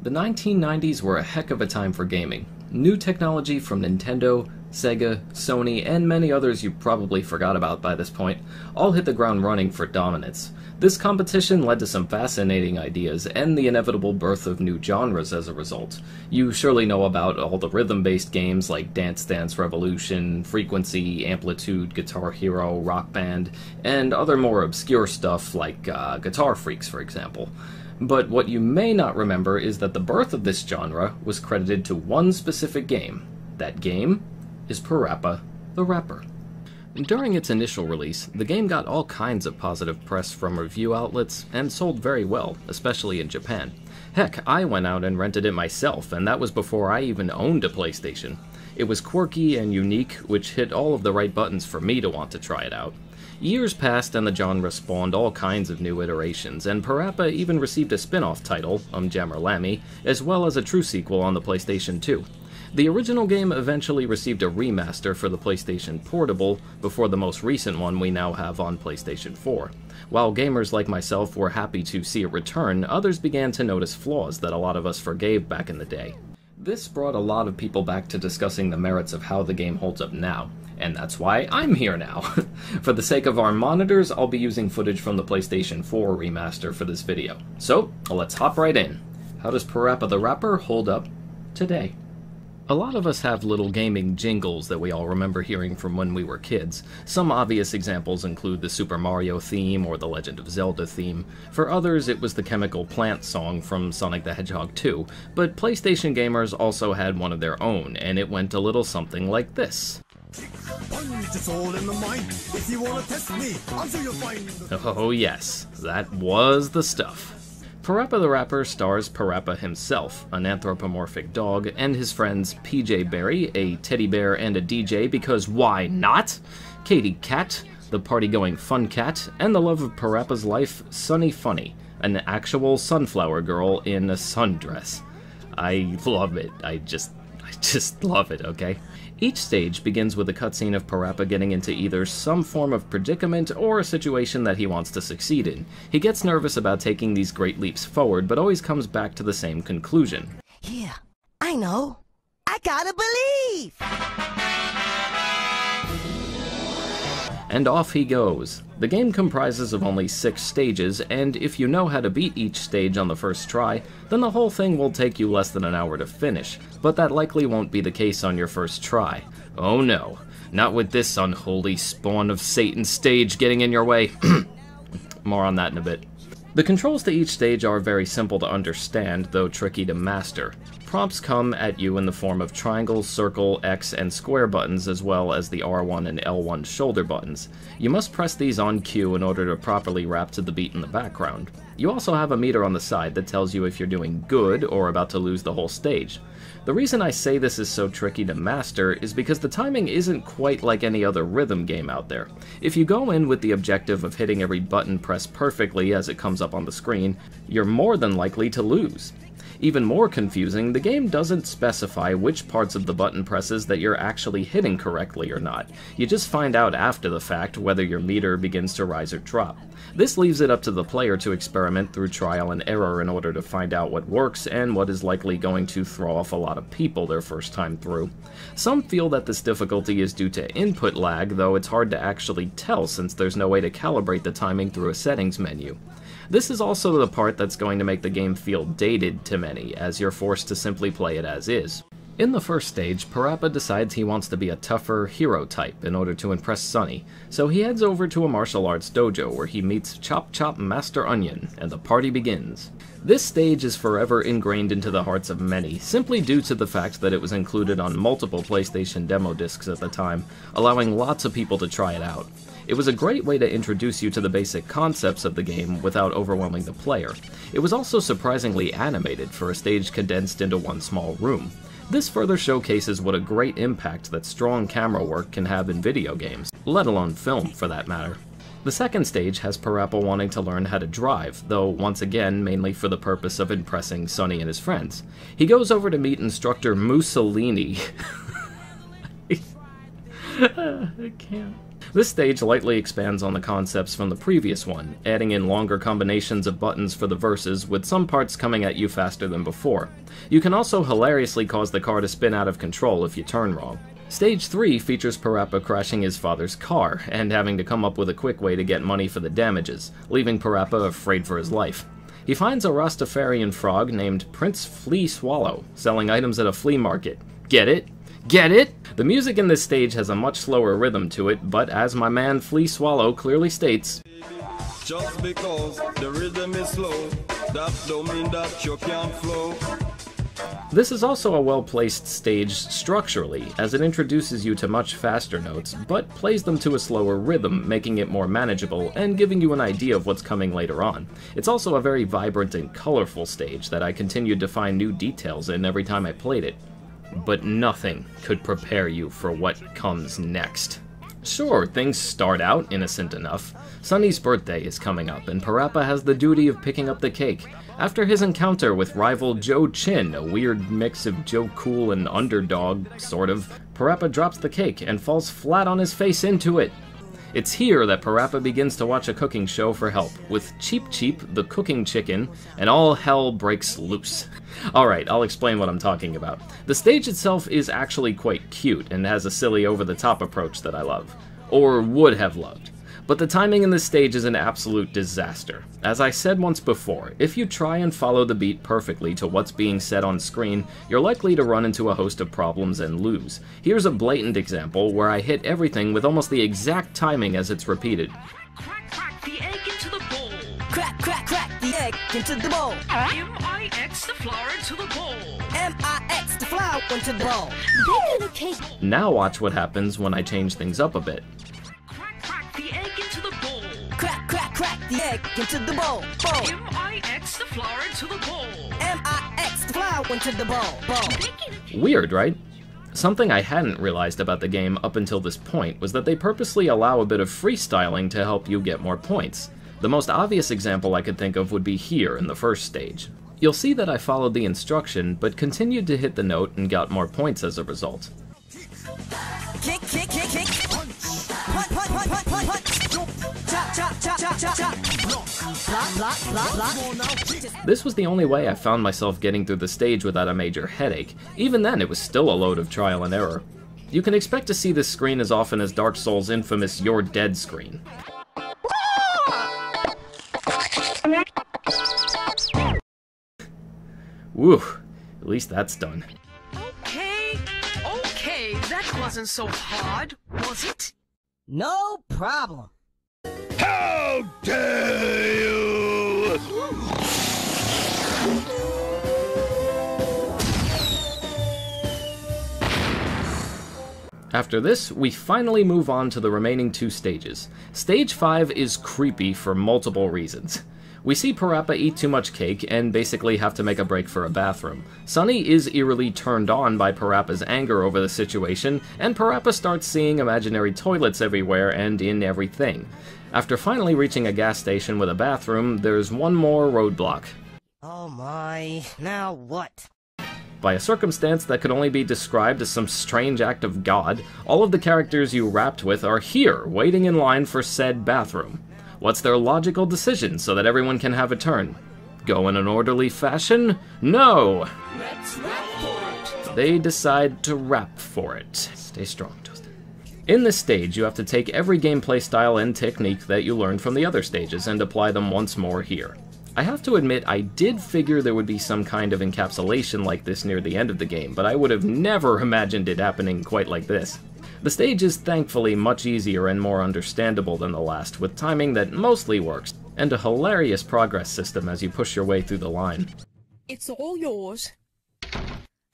The 1990s were a heck of a time for gaming. New technology from Nintendo, Sega, Sony, and many others you probably forgot about by this point, all hit the ground running for dominance. This competition led to some fascinating ideas, and the inevitable birth of new genres as a result. You surely know about all the rhythm-based games like Dance Dance Revolution, Frequency, Amplitude, Guitar Hero, Rock Band, and other more obscure stuff like Guitar Freaks, for example. But what you may not remember is that the birth of this genre was credited to one specific game. That game is Parappa the Rapper. During its initial release, the game got all kinds of positive press from review outlets and sold very well, especially in Japan. Heck, I went out and rented it myself, and that was before I even owned a PlayStation. It was quirky and unique, which hit all of the right buttons for me to want to try it out. Years passed and the genre spawned all kinds of new iterations, and Parappa even received a spin-off title, Jammerlami, as well as a true sequel on the PlayStation 2. The original game eventually received a remaster for the PlayStation Portable before the most recent one we now have on PlayStation 4. While gamers like myself were happy to see it return, others began to notice flaws that a lot of us forgave back in the day. This brought a lot of people back to discussing the merits of how the game holds up now, and that's why I'm here now. For the sake of our monitors, I'll be using footage from the PlayStation 4 remaster for this video. So, let's hop right in. How does Parappa the Rapper hold up today? A lot of us have little gaming jingles that we all remember hearing from when we were kids. Some obvious examples include the Super Mario theme or the Legend of Zelda theme. For others, it was the Chemical Plant song from Sonic the Hedgehog 2, but PlayStation gamers also had one of their own, and it went a little something like this. Oh yes, that was the stuff. Parappa the Rapper stars Parappa himself, an anthropomorphic dog, and his friends PJ Berry, a teddy bear and a DJ because why not? Katie Cat, the party-going fun cat, and the love of Parappa's life, Sunny Funny, an actual sunflower girl in a sundress. I love it. I just love it, okay? Each stage begins with a cutscene of Parappa getting into either some form of predicament or a situation that he wants to succeed in. He gets nervous about taking these great leaps forward, but always comes back to the same conclusion. Yeah, I know. I gotta believe! And off he goes. The game comprises of only 6 stages, and if you know how to beat each stage on the first try, then the whole thing will take you less than an hour to finish, but that likely won't be the case on your first try. Oh no, not with this unholy spawn of Satan stage getting in your way. More on that in a bit. The controls to each stage are very simple to understand, though tricky to master. Prompts come at you in the form of triangle, circle, X, and square buttons, as well as the R1 and L1 shoulder buttons. You must press these on cue in order to properly rap to the beat in the background. You also have a meter on the side that tells you if you're doing good or about to lose the whole stage. The reason I say this is so tricky to master is because the timing isn't quite like any other rhythm game out there. If you go in with the objective of hitting every button pressed perfectly as it comes up on the screen, you're more than likely to lose. Even more confusing, the game doesn't specify which parts of the button presses that you're actually hitting correctly or not. You just find out after the fact whether your meter begins to rise or drop. This leaves it up to the player to experiment through trial and error in order to find out what works and what is likely going to throw off a lot of people their first time through. Some feel that this difficulty is due to input lag, though it's hard to actually tell since there's no way to calibrate the timing through a settings menu. This is also the part that's going to make the game feel dated to many, as you're forced to simply play it as is. In the first stage, Parappa decides he wants to be a tougher hero type in order to impress Sunny, so he heads over to a martial arts dojo where he meets Chop Chop Master Onion, and the party begins. This stage is forever ingrained into the hearts of many, simply due to the fact that it was included on multiple PlayStation demo discs at the time, allowing lots of people to try it out. It was a great way to introduce you to the basic concepts of the game without overwhelming the player. It was also surprisingly animated for a stage condensed into one small room. This further showcases what a great impact that strong camera work can have in video games, let alone film for that matter. The second stage has Parappa wanting to learn how to drive, though once again mainly for the purpose of impressing Sunny and his friends. He goes over to meet instructor Mussolini. I can't. This stage lightly expands on the concepts from the previous one, adding in longer combinations of buttons for the verses, with some parts coming at you faster than before. You can also hilariously cause the car to spin out of control if you turn wrong. Stage 3 features Parappa crashing his father's car, and having to come up with a quick way to get money for the damages, leaving Parappa afraid for his life. He finds a Rastafarian frog named Prince Flea Swallow, selling items at a flea market. Get it? Get it? The music in this stage has a much slower rhythm to it, but as my man Flea Swallow clearly states, just because the rhythm is slow, that don't mean that you can't flow. This is also a well-placed stage structurally, as it introduces you to much faster notes, but plays them to a slower rhythm, making it more manageable and giving you an idea of what's coming later on. It's also a very vibrant and colorful stage that I continued to find new details in every time I played it. But nothing could prepare you for what comes next. Sure, things start out innocent enough. Sonnys Birthday is coming up, and Parappa has the duty of picking up the cake. After his encounter with rival Joe Chin, a weird mix of Joe Cool and underdog, sort of, Parappa drops the cake and falls flat on his face into it. It's here that Parappa begins to watch a cooking show for help, with Cheep Cheep, the cooking chicken, and all hell breaks loose. Alright, I'll explain what I'm talking about. The stage itself is actually quite cute, and has a silly over-the-top approach that I love. Or would have loved. But the timing in this stage is an absolute disaster. As I said once before, if you try and follow the beat perfectly to what's being said on screen, you're likely to run into a host of problems and lose. Here's a blatant example where I hit everything with almost the exact timing as it's repeated. Crack, crack the egg into the bowl. Crack, crack, crack the egg into the bowl. M-I-X the flour into the bowl. M-I-X the flour into the bowl. Baking a cake. Now watch what happens when I change things up a bit. Crack, crack the egg into the bowl. Crack, crack, crack the egg into the bowl. Bowl. M-I-X the flour into the bowl. M-I-X the flour into the bowl. Bowl. Weird, right? Something I hadn't realized about the game up until this point was that they purposely allow a bit of freestyling to help you get more points. The most obvious example I could think of would be here in the first stage. You'll see that I followed the instruction, but continued to hit the note and got more points as a result. Kick, kick, kick, kick. Punch, punch, punch, punch, punch, punch. Chop, chop, chop, chop, chop, chop. Block, block, block, block. This was the only way I found myself getting through the stage without a major headache. Even then, it was still a load of trial and error. You can expect to see this screen as often as Dark Souls' infamous You're Dead screen. Whew, at least that's done. Okay, that wasn't so hard, was it? No problem. How dare you! After this, we finally move on to the remaining two stages. Stage 5 is creepy for multiple reasons. We see Parappa eat too much cake and basically have to make a break for a bathroom. Sunny is eerily turned on by Parappa's anger over the situation, and Parappa starts seeing imaginary toilets everywhere and in everything. After finally reaching a gas station with a bathroom, there's one more roadblock. Oh my, now what? By a circumstance that could only be described as some strange act of God, all of the characters you rapped with are here, waiting in line for said bathroom. What's their logical decision so that everyone can have a turn? Go in an orderly fashion? No! Let's rap for it. They decide to rap for it. Stay strong, Justin. In this stage, you have to take every gameplay style and technique that you learned from the other stages and apply them once more here. I have to admit, I did figure there would be some kind of encapsulation like this near the end of the game, but I would have never imagined it happening quite like this. The stage is thankfully much easier and more understandable than the last, with timing that mostly works, and a hilarious progress system as you push your way through the line. It's all yours.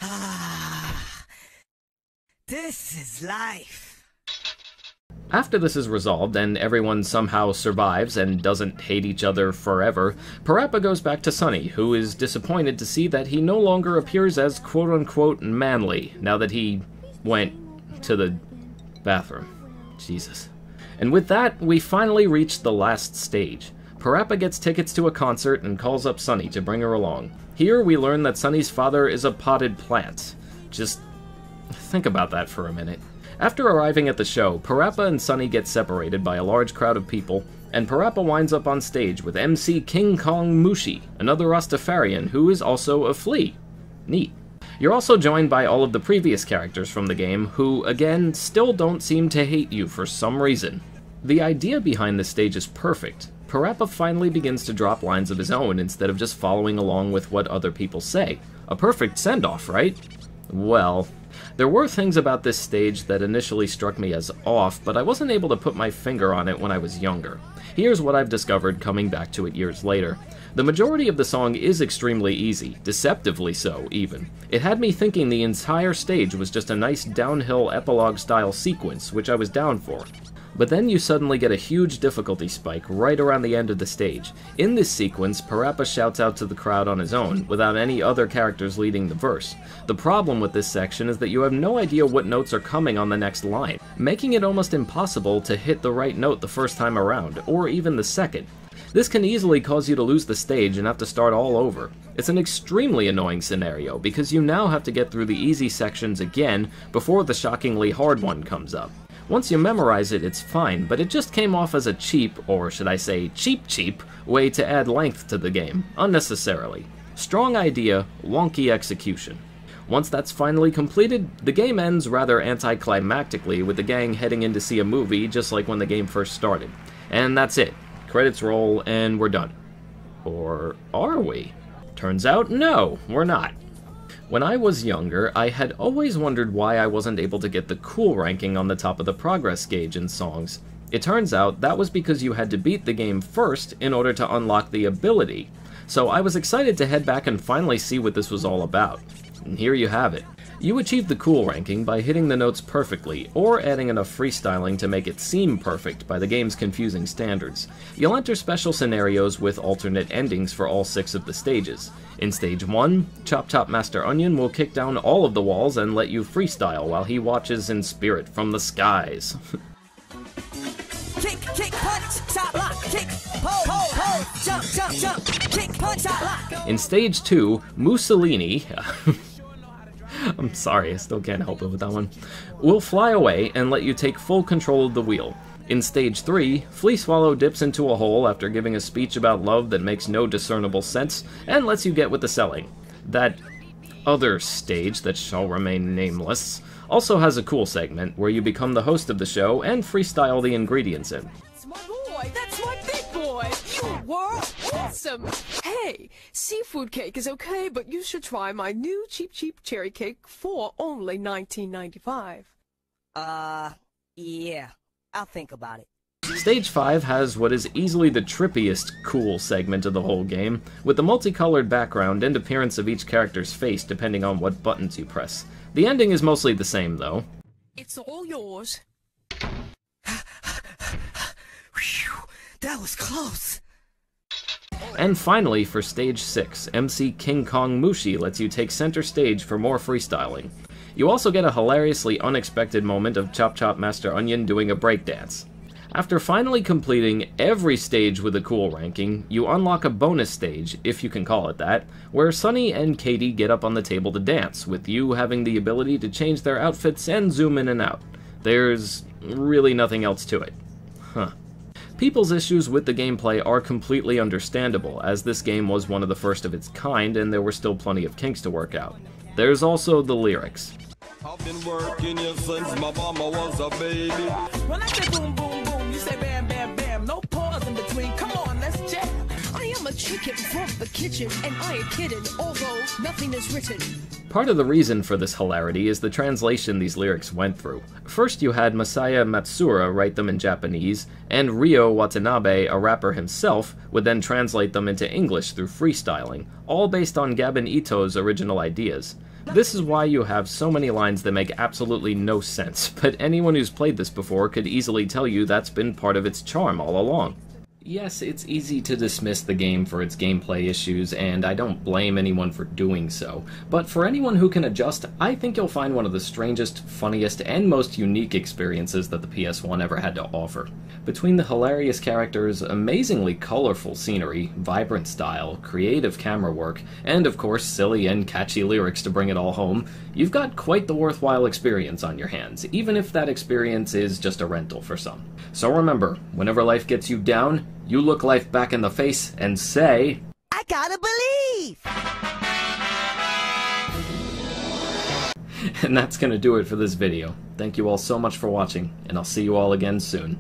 Ah, this is life. After this is resolved, and everyone somehow survives and doesn't hate each other forever, Parappa goes back to Sunny, who is disappointed to see that he no longer appears as quote-unquote manly, now that he went to the bathroom. Jesus. And with that, we finally reach the last stage. Parappa gets tickets to a concert and calls up Sunny to bring her along. Here we learn that Sunny's father is a potted plant. Just think about that for a minute. After arriving at the show, Parappa and Sonny get separated by a large crowd of people, and Parappa winds up on stage with MC King Kong Mushi, another Rastafarian who is also a flea. Neat. You're also joined by all of the previous characters from the game who, again, still don't seem to hate you for some reason. The idea behind this stage is perfect. Parappa finally begins to drop lines of his own instead of just following along with what other people say. A perfect send-off, right? Well, there were things about this stage that initially struck me as off, but I wasn't able to put my finger on it when I was younger. Here's what I've discovered coming back to it years later. The majority of the song is extremely easy, deceptively so, even. It had me thinking the entire stage was just a nice downhill epilogue-style sequence, which I was down for. But then you suddenly get a huge difficulty spike right around the end of the stage. In this sequence, Parappa shouts out to the crowd on his own, without any other characters leading the verse. The problem with this section is that you have no idea what notes are coming on the next line, making it almost impossible to hit the right note the first time around, or even the second. This can easily cause you to lose the stage and have to start all over. It's an extremely annoying scenario, because you now have to get through the easy sections again before the shockingly hard one comes up. Once you memorize it, it's fine, but it just came off as a cheap, or should I say cheap, way to add length to the game, unnecessarily. Strong idea, wonky execution. Once that's finally completed, the game ends rather anticlimactically with the gang heading in to see a movie just like when the game first started. And that's it. Credits roll, and we're done. Or are we? Turns out, no, we're not. When I was younger, I had always wondered why I wasn't able to get the cool ranking on the top of the progress gauge in songs. It turns out that was because you had to beat the game first in order to unlock the ability. So I was excited to head back and finally see what this was all about. And here you have it. You achieve the cool ranking by hitting the notes perfectly, or adding enough freestyling to make it seem perfect by the game's confusing standards. You'll enter special scenarios with alternate endings for all 6 of the stages. In Stage 1, Chop Chop Master Onion will kick down all of the walls and let you freestyle while he watches in spirit from the skies. Kick, kick, punch, chop, lock, kick, pole, jump, jump, jump, kick, punch, chop, lock. In Stage 2, Mussolini... I'm sorry, I still can't help it with that one. Will fly away and let you take full control of the wheel. In Stage 3, Flea Swallow dips into a hole after giving a speech about love that makes no discernible sense, and lets you get with the selling. That other stage that shall remain nameless also has a cool segment where you become the host of the show and freestyle the ingredients in. That's my boy. That's my big boy. You were awesome. Hey, seafood cake is okay, but you should try my new cheap cherry cake for only $19.95. Yeah. I'll think about it. Stage 5 has what is easily the trippiest cool segment of the whole game, with the multicolored background and appearance of each character's face depending on what buttons you press. The ending is mostly the same, though. It's all yours. That was close. And finally, for Stage 6, MC King Kong Mushi lets you take center stage for more freestyling. You also get a hilariously unexpected moment of Chop Chop Master Onion doing a breakdance. After finally completing every stage with a cool ranking, you unlock a bonus stage, if you can call it that, where Sonny and Katie get up on the table to dance, with you having the ability to change their outfits and zoom in and out. There's really nothing else to it. Huh. People's issues with the gameplay are completely understandable, as this game was one of the first of its kind and there were still plenty of kinks to work out. There's also the lyrics. I've been working here since my mama was a baby. When I say boom, boom, boom, you say bam, bam, bam. No pause in between. Come on, let's jam. I am a chicken from the kitchen, and I ain't kidding, although nothing is written. Part of the reason for this hilarity is the translation these lyrics went through. First you had Masaya Matsura write them in Japanese, and Ryo Watanabe, a rapper himself, would then translate them into English through freestyling, all based on Gabin Ito's original ideas. This is why you have so many lines that make absolutely no sense, but anyone who's played this before could easily tell you that's been part of its charm all along. Yes, it's easy to dismiss the game for its gameplay issues, and I don't blame anyone for doing so. But for anyone who can adjust, I think you'll find one of the strangest, funniest, and most unique experiences that the PS1 ever had to offer. Between the hilarious characters, amazingly colorful scenery, vibrant style, creative camera work, and of course silly and catchy lyrics to bring it all home, you've got quite the worthwhile experience on your hands, even if that experience is just a rental for some. So remember, whenever life gets you down, you look life back in the face and say, I gotta believe! And that's gonna do it for this video. Thank you all so much for watching, and I'll see you all again soon.